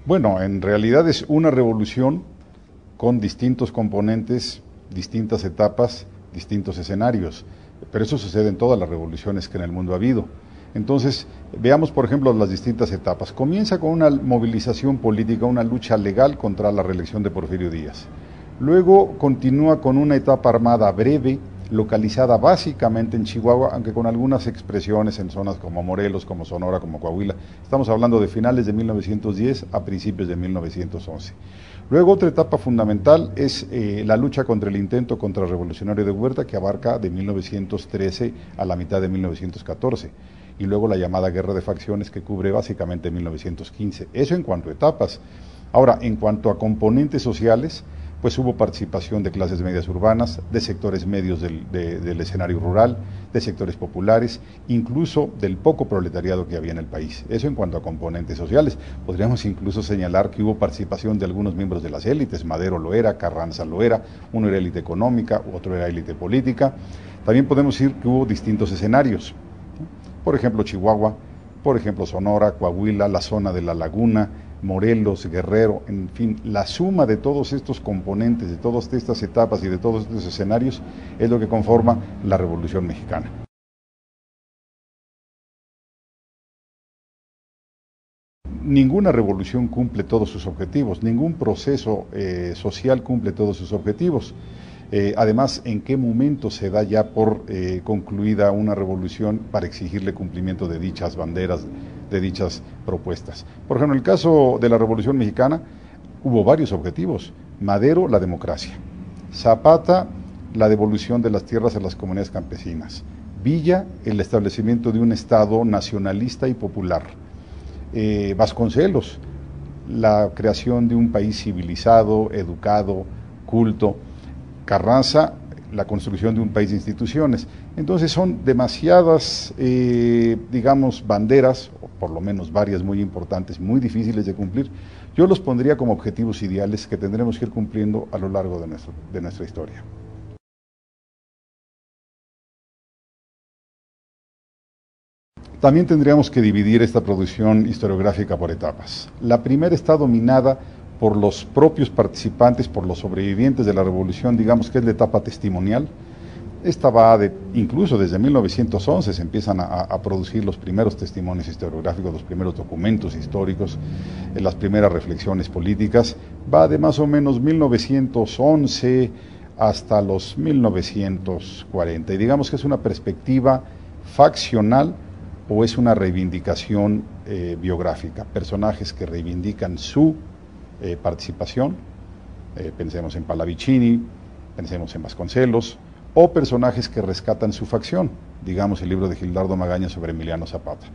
Bueno, en realidad es una revolución con distintos componentes, distintas etapas, distintos escenarios, pero eso sucede en todas las revoluciones que en el mundo ha habido. Entonces, veamos por ejemplo las distintas etapas. Comienza con una movilización política, una lucha legal contra la reelección de Porfirio Díaz. Luego continúa con una etapa armada breve, localizada básicamente en Chihuahua, aunque con algunas expresiones en zonas como Morelos, como Sonora, como Coahuila. Estamos hablando de finales de 1910 a principios de 1911. Luego otra etapa fundamental es la lucha contra el intento contrarrevolucionario de Huerta, que abarca de 1913 a la mitad de 1914. Y luego la llamada guerra de facciones, que cubre básicamente 1915. Eso en cuanto a etapas. Ahora, en cuanto a componentes sociales, pues hubo participación de clases medias urbanas, de sectores medios del escenario rural, de sectores populares, incluso del poco proletariado que había en el país. Eso en cuanto a componentes sociales. Podríamos incluso señalar que hubo participación de algunos miembros de las élites. Madero lo era, Carranza lo era, uno era élite económica, otro era élite política. También podemos decir que hubo distintos escenarios. Por ejemplo, Chihuahua, por ejemplo, Sonora, Coahuila, la zona de la Laguna, Morelos, Guerrero, en fin, la suma de todos estos componentes, de todas estas etapas y de todos estos escenarios es lo que conforma la Revolución Mexicana. Ninguna revolución cumple todos sus objetivos, ningún proceso social cumple todos sus objetivos. Además, ¿en qué momento se da ya por concluida una revolución para exigirle cumplimiento de dichas banderas, de dichas propuestas? Por ejemplo, en el caso de la Revolución Mexicana hubo varios objetivos. Madero, la democracia. Zapata, la devolución de las tierras a las comunidades campesinas. Villa, el establecimiento de un Estado nacionalista y popular. Vasconcelos, la creación de un país civilizado, educado, culto. Carranza, la construcción de un país de instituciones. Entonces son demasiadas, digamos, banderas, o por lo menos varias muy importantes, muy difíciles de cumplir. Yo los pondría como objetivos ideales que tendremos que ir cumpliendo a lo largo de nuestra historia. También tendríamos que dividir esta producción historiográfica por etapas. La primera está dominada por los propios participantes, por los sobrevivientes de la revolución, digamos que es la etapa testimonial. Esta va incluso desde 1911 se empiezan a producir los primeros testimonios historiográficos, los primeros documentos históricos, las primeras reflexiones políticas. Va de más o menos 1911 hasta los 1940. Y digamos que es una perspectiva faccional o es una reivindicación biográfica. Personajes que reivindican su participación, pensemos en Pallavicini, pensemos en Vasconcelos, o personajes que rescatan su facción, digamos el libro de Gildardo Magaña sobre Emiliano Zapata.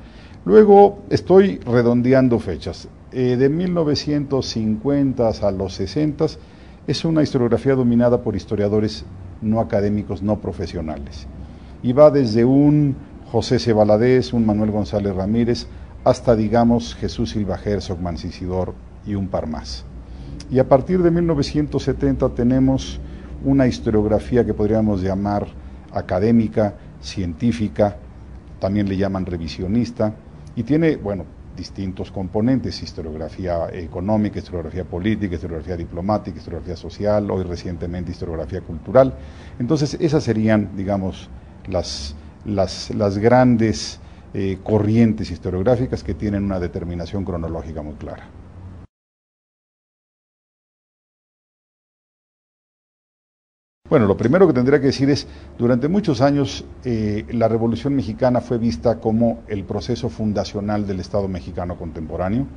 Luego estoy redondeando fechas, de 1950 a los 60 es una historiografía dominada por historiadores no académicos, no profesionales, y va desde un José C. Valadez, un Manuel González Ramírez, hasta digamos Jesús Silva Herzog, Mancisidor y un par más. Y a partir de 1970 tenemos una historiografía que podríamos llamar académica, científica, también le llaman revisionista, y tiene, bueno, distintos componentes: historiografía económica, historiografía política, historiografía diplomática, historiografía social, hoy recientemente historiografía cultural. Entonces esas serían, digamos, las grandes corrientes historiográficas que tienen una determinación cronológica muy clara. Bueno, lo primero que tendría que decir es, durante muchos años la Revolución Mexicana fue vista como el proceso fundacional del Estado mexicano contemporáneo.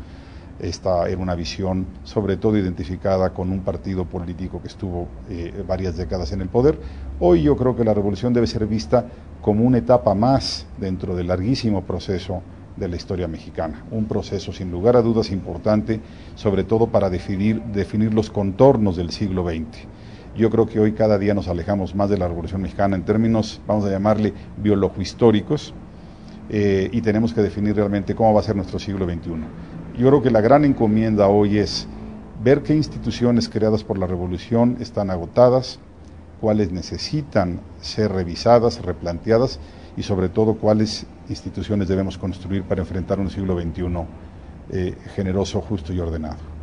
Esta era una visión sobre todo identificada con un partido político que estuvo varias décadas en el poder. Hoy yo creo que la revolución debe ser vista como una etapa más dentro del larguísimo proceso de la historia mexicana, un proceso sin lugar a dudas importante, sobre todo para definir los contornos del siglo XX. Yo creo que hoy cada día nos alejamos más de la Revolución Mexicana en términos, vamos a llamarle, biológico-históricos, y tenemos que definir realmente cómo va a ser nuestro siglo XXI. Yo creo que la gran encomienda hoy es ver qué instituciones creadas por la Revolución están agotadas, cuáles necesitan ser revisadas, replanteadas, y sobre todo cuáles instituciones debemos construir para enfrentar un siglo XXI generoso, justo y ordenado.